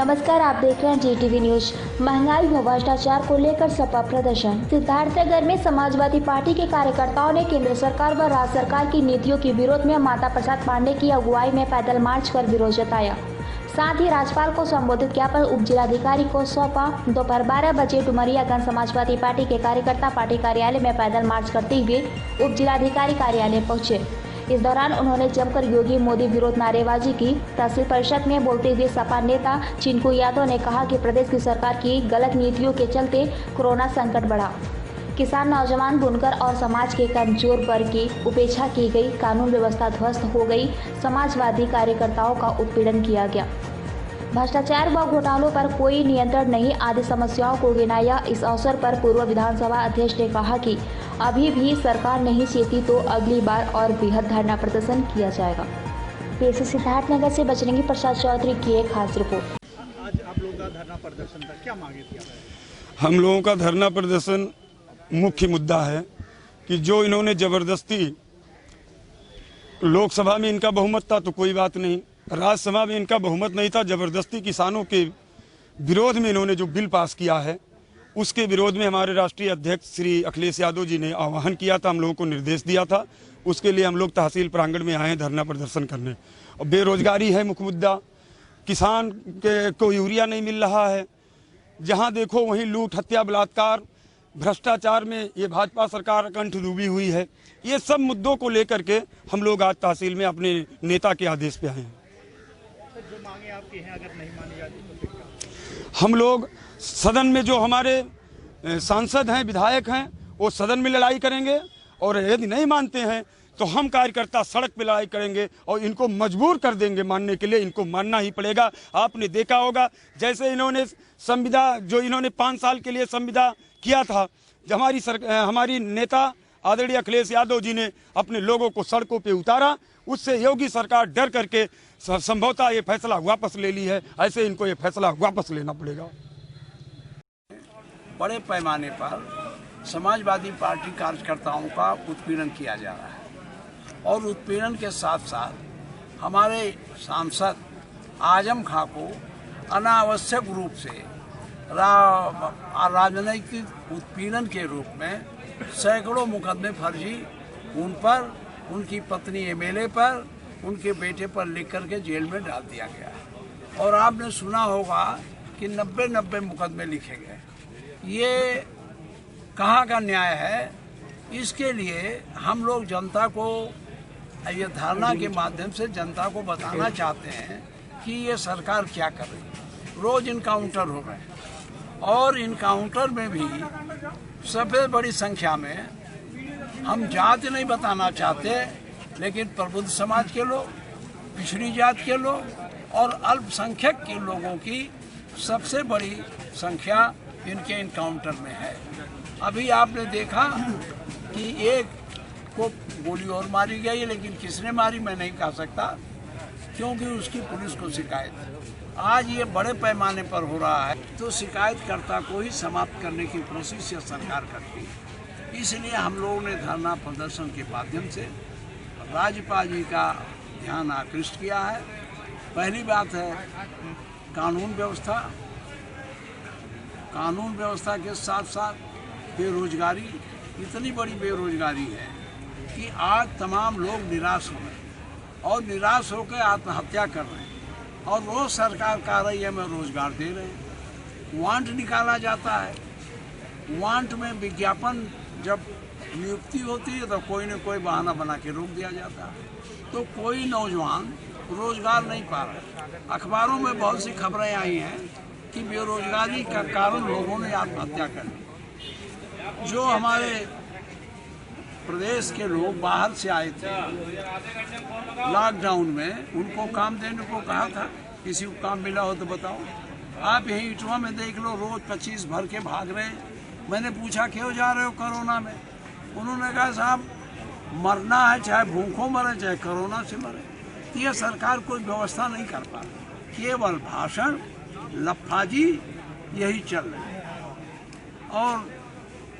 नमस्कार, आप देख रहे हैं जीटीवी न्यूज। महंगाई व भ्रष्टाचार को लेकर सपा प्रदर्शन। सिद्धार्थनगर में समाजवादी पार्टी के कार्यकर्ताओं ने केंद्र सरकार व राज्य सरकार की नीतियों के विरोध में माता प्रसाद पांडे की अगुवाई में पैदल मार्च कर विरोध जताया। साथ ही राज्यपाल को संबोधित ज्ञापन उप जिलाधिकारी को सौंपा। दोपहर 12 बजे डुमरियागंज समाजवादी पार्टी के कार्यकर्ता पार्टी कार्यालय में पैदल मार्च करते हुए उप जिलाधिकारी कार्यालय पहुंचे। इस दौरान उन्होंने जमकर योगी मोदी विरोध नारेबाजी की। तहसील परिषद में बोलते हुए सपा नेता चिंकू यादव ने कहा कि प्रदेश की सरकार की गलत नीतियों के चलते कोरोना संकट बढ़ा। किसान, नौजवान, बुनकर और समाज के कमजोर वर्ग की उपेक्षा की गई। कानून व्यवस्था ध्वस्त हो गई। समाजवादी कार्यकर्ताओं का उत्पीड़न किया गया। भ्रष्टाचार व घोटालों पर कोई नियंत्रण नहीं आदि समस्याओं को गिनाया। इस अवसर पर पूर्व विधानसभा अध्यक्ष ने कहा कि अभी भी सरकार नहीं चेती तो अगली बार और बृहद धरना प्रदर्शन किया जाएगा। पेश सिद्धार्थनगर से बजरंगी प्रसाद चौधरी की एक खास रिपोर्ट। आज आप लोगों का धरना प्रदर्शन था, क्या मांगे थी? हम लोगों का धरना प्रदर्शन मुख्य मुद्दा है कि जो इन्होंने जबरदस्ती, लोकसभा में इनका बहुमत था तो कोई बात नहीं, राज्यसभा में इनका बहुमत नहीं था, जबरदस्ती किसानों के विरोध में इन्होंने जो बिल पास किया है उसके विरोध में हमारे राष्ट्रीय अध्यक्ष श्री अखिलेश यादव जी ने आह्वान किया था, हम लोगों को निर्देश दिया था। उसके लिए हम लोग तहसील प्रांगण में आए हैं धरना प्रदर्शन करने। और बेरोजगारी है मुख्य मुद्दा, किसान को यूरिया नहीं मिल रहा है, जहां देखो वहीं लूट, हत्या, बलात्कार, भ्रष्टाचार में ये भाजपा सरकार कंठ डूबी हुई है। ये सब मुद्दों को लेकर के हम लोग आज तहसील में अपने नेता के आदेश पे आए हैं। जो मांगे आपकी हैं, अगर नहीं मानी जाती तो फिर क्या? हम लोग सदन में जो हमारे सांसद हैं, विधायक हैं, वो सदन में लड़ाई करेंगे और यदि नहीं मानते हैं तो हम कार्यकर्ता सड़क पे लड़ाई करेंगे और इनको मजबूर कर देंगे मानने के लिए। इनको मानना ही पड़ेगा। आपने देखा होगा जैसे इन्होंने इन्होंने 5 साल के लिए संविदा किया था, हमारी नेता आदरणीय अखिलेश यादव जी ने अपने लोगों को सड़कों पे उतारा, उससे योगी सरकार डर करके संभवतः ये फैसला वापस ले ली है। ऐसे इनको ये फैसला वापस लेना पड़ेगा। बड़े पैमाने पर समाजवादी पार्टी कार्यकर्ताओं का उत्पीड़न किया जा रहा है और उत्पीड़न के साथ साथ हमारे सांसद आजम खां को अनावश्यक रूप से राजनैतिक उत्पीड़न के रूप में सैकड़ों मुकदमे फर्जी उन पर, उनकी पत्नी एमएलए पर, उनके बेटे पर लिख करके जेल में डाल दिया गया है। और आपने सुना होगा कि 90 मुकदमे लिखे गए। ये कहाँ का न्याय है? इसके लिए हम लोग जनता को ये धरना के माध्यम से जनता को बताना चाहते हैं कि ये सरकार क्या कर रही है। रोज इनकाउंटर हो रहे हैं और इनकाउंटर में भी सबसे बड़ी संख्या में, हम जाति नहीं बताना चाहते, लेकिन प्रबुद्ध समाज के लोग, पिछड़ी जात के लोग और अल्पसंख्यक के लोगों की सबसे बड़ी संख्या इनके इनकाउंटर में है। अभी आपने देखा कि एक को गोली और मारी गई, लेकिन किसने मारी मैं नहीं कह सकता, क्योंकि उसकी पुलिस को शिकायत। आज ये बड़े पैमाने पर हो रहा है तो शिकायतकर्ता को ही समाप्त करने की कोशिश ये सरकार करती है। इसलिए हम लोगों ने धरना प्रदर्शन के माध्यम से राज्यपाल जी का ध्यान आकृष्ट किया है। पहली बात है कानून व्यवस्था के साथ साथ बेरोजगारी, इतनी बड़ी बेरोजगारी है कि आज तमाम लोग निराश हो रहे और निराश होकर आत्महत्या कर रहे हैं और रोज सरकार कार्यालय में रोजगार दे रहे हैं। वांट निकाला जाता है, वांट में विज्ञापन जब नियुक्ति होती है तो कोई न कोई बहाना बना के रोक दिया जाता है, तो कोई नौजवान रोजगार नहीं पा रहे। अखबारों में बहुत सी खबरें आई हैं कि बेरोजगारी का कारण लोगों ने आत्महत्या कर ली। जो हमारे प्रदेश के लोग बाहर से आए थे लॉकडाउन में, उनको काम देने को कहा था, किसी को काम मिला हो तो बताओ। आप यहीं इटवा में देख लो, रोज 25 भर के भाग रहे हैं। मैंने पूछा क्यों जा रहे हो कोरोना में? उन्होंने कहा साहब मरना है, चाहे भूखों मरे चाहे कोरोना से मरे। तो यह सरकार कोई व्यवस्था नहीं कर पा रही, केवल भाषण, लफाजी यही चल रही है। और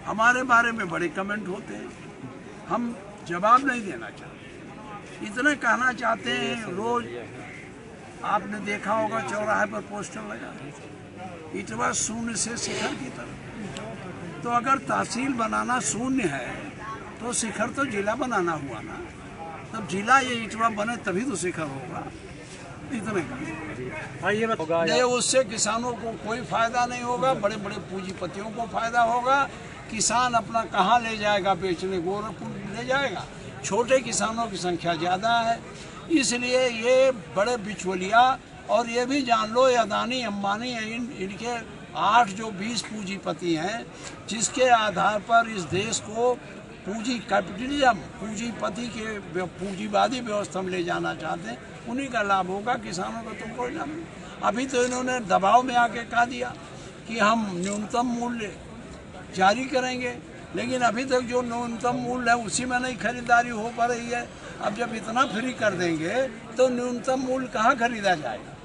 हमारे बारे में बड़े कमेंट होते हैं, हम जवाब नहीं देना चाहते। इतना कहना चाहते हैं, रोज आपने देखा होगा चौराहे पर पोस्टर लगा, इटवा शून्य से शिखर की तरफ। तो अगर तहसील बनाना शून्य है तो शिखर तो जिला बनाना हुआ ना। तब जिला ये इटवा बने तभी तो शिखर होगा। इतने का नहीं, उससे किसानों को कोई फायदा नहीं होगा, बड़े बड़े पूंजीपतियों को फायदा होगा। किसान अपना कहाँ ले जाएगा बेचने, गोरखपुर ले जाएगा। छोटे किसानों की संख्या ज़्यादा है, इसलिए ये बड़े बिचौलिया। और ये भी जान लो, अदानी अंबानी इनके 8 जो 20 पूंजीपति हैं, जिसके आधार पर इस देश को पूंजी कैपिटलिज्म, पूंजीपति के पूंजीवादी व्यवस्था में ले जाना चाहते हैं, उन्हीं का लाभ होगा। किसानों का तो कोई लाभ नहीं। अभी तो इन्होंने दबाव में आके कह दिया कि हम न्यूनतम मूल्य जारी करेंगे, लेकिन अभी तक जो न्यूनतम मूल्य है उसी में नहीं खरीदारी हो पा रही है। अब जब इतना फ्री कर देंगे तो न्यूनतम मूल्य कहाँ खरीदा जाएगा।